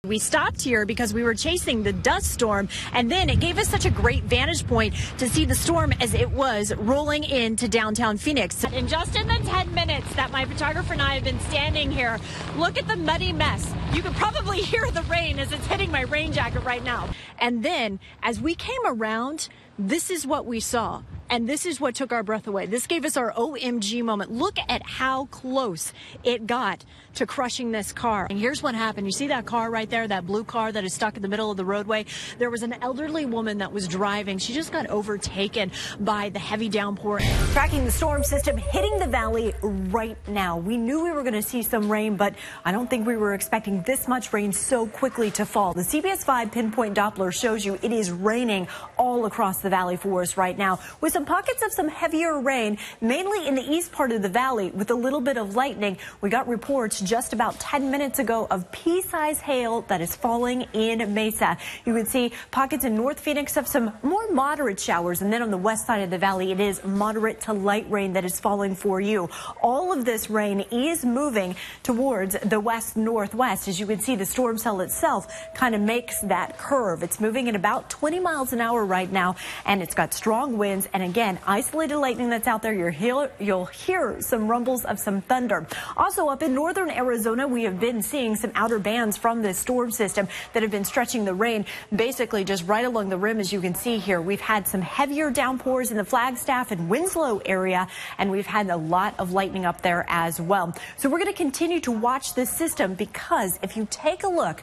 We stopped here because we were chasing the dust storm, and then it gave us such a great vantage point to see the storm as it was rolling into downtown Phoenix. And just in the 10 minutes that my photographer and I have been standing here, look at the muddy mess. You can probably hear the rain as it's hitting my rain jacket right now. And then as we came around, this is what we saw. And this is what took our breath away. This gave us our OMG moment. Look at how close it got to crushing this car. And here's what happened. You see that car right there, that blue car that is stuck in the middle of the roadway? There was an elderly woman that was driving. She just got overtaken by the heavy downpour. Tracking the storm system hitting the valley right now. We knew we were going to see some rain, but I don't think we were expecting this much rain so quickly to fall. The CBS 5 pinpoint Doppler shows you it is raining all across the valley for us right now, with some pockets of some heavier rain, mainly in the east part of the valley with a little bit of lightning. We got reports just about 10 minutes ago of pea-sized hail that is falling in Mesa. You can see pockets in North Phoenix of some more moderate showers, and then on the west side of the valley it is moderate to light rain that is falling for you. All of this rain is moving towards the west-northwest. As you can see, the storm cell itself kind of makes that curve. It's moving at about 20 miles an hour right now, and it's got strong winds, and again, isolated lightning that's out there. You'll hear some rumbles of some thunder. Also up in northern Arizona, we have been seeing some outer bands from this storm system that have been stretching the rain basically just right along the rim. As you can see here, we've had some heavier downpours in the Flagstaff and Winslow area, and we've had a lot of lightning up there as well. So we're going to continue to watch this system, because if you take a look,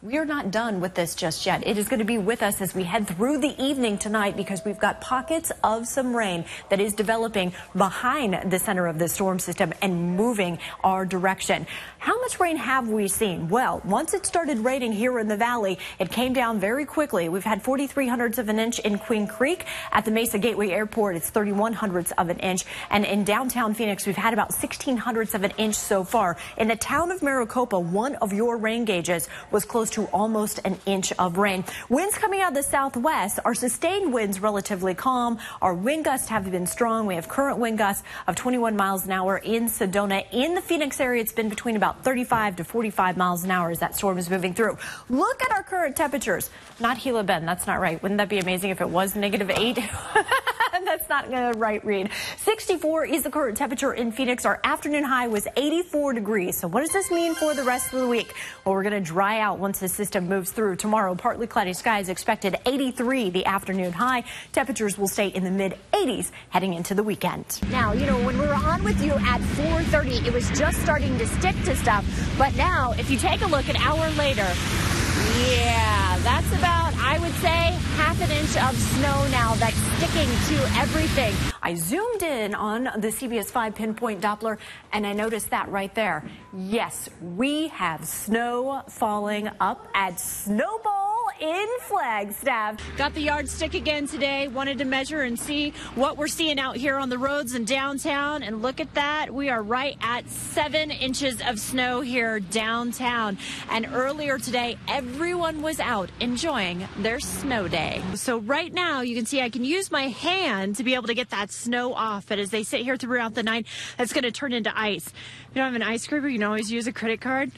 we are not done with this just yet. It is going to be with us as we head through the evening tonight, because we've got pockets of some rain that is developing behind the center of the storm system and moving our direction. How much rain have we seen? Well, once it started raining here in the valley, it came down very quickly. We've had 43/100ths of an inch in Queen Creek. At the Mesa Gateway Airport, it's 31/100ths of an inch. And in downtown Phoenix, we've had about 16/100ths of an inch so far. In the town of Maricopa, one of your rain gauges was close to almost an inch of rain. Winds coming out of the southwest are sustained winds, relatively calm. Our wind gusts have been strong. We have current wind gusts of 21 miles an hour in Sedona. In the Phoenix area, it's been between about 35 to 45 miles an hour as that storm is moving through. Look at our current temperatures. Not Gila Bend. That's not right. Wouldn't that be amazing if it was -8? That's not a right read. 64 is the current temperature in Phoenix. Our afternoon high was 84 degrees. So what does this mean for the rest of the week? Well, we're going to dry out once the system moves through. Tomorrow, partly cloudy skies expected, 83 the afternoon high. Temperatures will stay in the mid-80s heading into the weekend. Now, you know, when we were on with you at 4:30, it was just starting to stick to stuff. But now, if you take a look an hour later, yeah, that's about, I would say, half an inch of snow now that's sticking to everything. I zoomed in on the CBS 5 pinpoint Doppler, and I noticed that right there. Yes, we have snow falling up at Snowball in Flagstaff. Got the yardstick again today. Wanted to measure and see what we're seeing out here on the roads in downtown. And look at that. We are right at 7 inches of snow here downtown. And earlier today, everyone was out enjoying their snow day. So right now, you can see I can use my hand to be able to get that snow off. But as they sit here throughout the night, that's going to turn into ice. If you don't have an ice scraper, you can always use a credit card.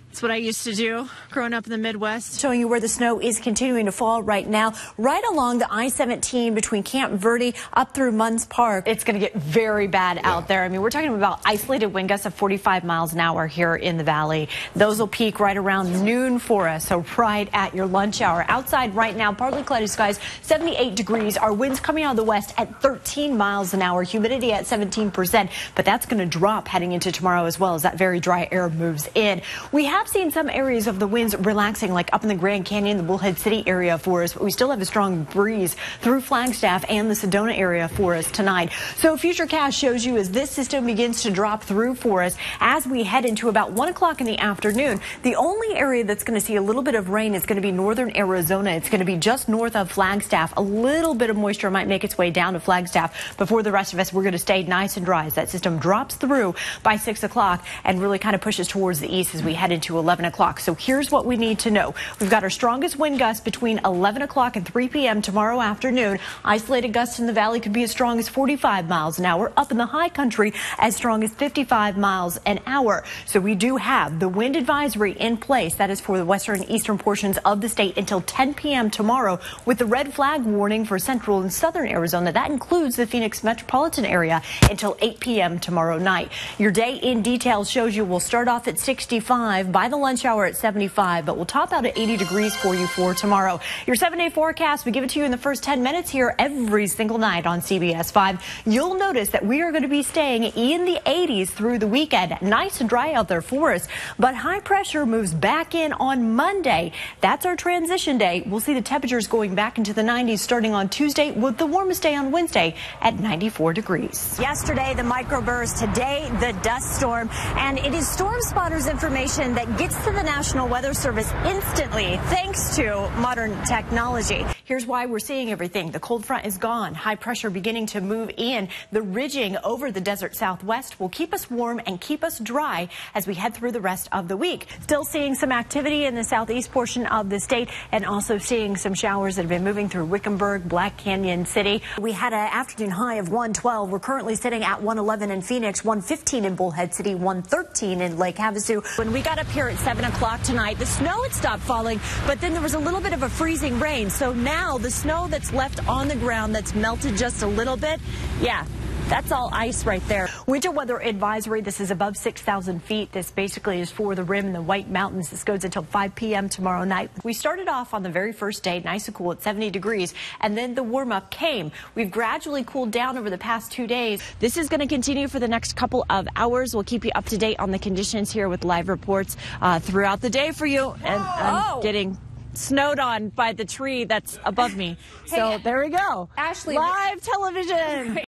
That's what I used to do growing up in the Midwest. Showing you where the snow is continuing to fall right now, right along the I-17 between Camp Verde up through Munns Park. It's going to get very bad out there. I mean, we're talking about isolated wind gusts of 45 miles an hour here in the valley. Those will peak right around noon for us, so right at your lunch hour. Outside right now, partly cloudy skies, 78 degrees. Our winds coming out of the west at 13 miles an hour, humidity at 17%, but that's going to drop heading into tomorrow as well as that very dry air moves in. We have seen some areas of the winds relaxing, like up in the Grand Canyon, the Bullhead City area for us, but we still have a strong breeze through Flagstaff and the Sedona area for us tonight. So futurecast shows you as this system begins to drop through for us as we head into about 1 o'clock in the afternoon. The only area that's going to see a little bit of rain is going to be northern Arizona. It's going to be just north of Flagstaff. A little bit of moisture might make its way down to Flagstaff, but for the rest of us, we're going to stay nice and dry as that system drops through by 6 o'clock and really kind of pushes towards the east as we head into to 11 o'clock. So here's what we need to know. We've got our strongest wind gusts between 11 o'clock and 3 p.m. tomorrow afternoon. Isolated gusts in the valley could be as strong as 45 miles an hour. Up in the high country, as strong as 55 miles an hour. So we do have the wind advisory in place. That is for the western and eastern portions of the state until 10 p.m. tomorrow, with the red flag warning for central and southern Arizona. That includes the Phoenix metropolitan area until 8 p.m. tomorrow night. Your day in detail shows you we'll start off at 65 by the lunch hour at 75, but we'll top out at 80 degrees for you for tomorrow. Your 7-day forecast, we give it to you in the first 10 minutes here every single night on CBS 5. You'll notice that we are going to be staying in the 80s through the weekend. Nice and dry out there for us, but high pressure moves back in on Monday. That's our transition day. We'll see the temperatures going back into the 90s starting on Tuesday, with the warmest day on Wednesday at 94 degrees. Yesterday, the microburst. Today, the dust storm. And it is Storm Spotter's information that gets to the National Weather Service instantly, thanks to modern technology. Here's why we're seeing everything. The cold front is gone. High pressure beginning to move in. The ridging over the desert southwest will keep us warm and keep us dry as we head through the rest of the week. Still seeing some activity in the southeast portion of the state, and also seeing some showers that have been moving through Wickenburg, Black Canyon City. We had an afternoon high of 112. We're currently sitting at 111 in Phoenix, 115 in Bullhead City, 113 in Lake Havasu. When we got up here at 7 o'clock tonight, the snow had stopped falling, but then there was a little bit of a freezing rain. So now the snow that's left on the ground that's melted just a little bit, yeah, that's all ice right there. Winter weather advisory. This is above 6,000 feet. This basically is for the rim and the White Mountains. This goes until 5 p.m. tomorrow night. We started off on the very first day nice and cool at 70 degrees, and then the warm up came. We've gradually cooled down over the past 2 days. This is going to continue for the next couple of hours. We'll keep you up to date on the conditions here with live reports throughout the day for you. And I'm getting snowed on by the tree that's above me. So there we go. Ashlee, live television.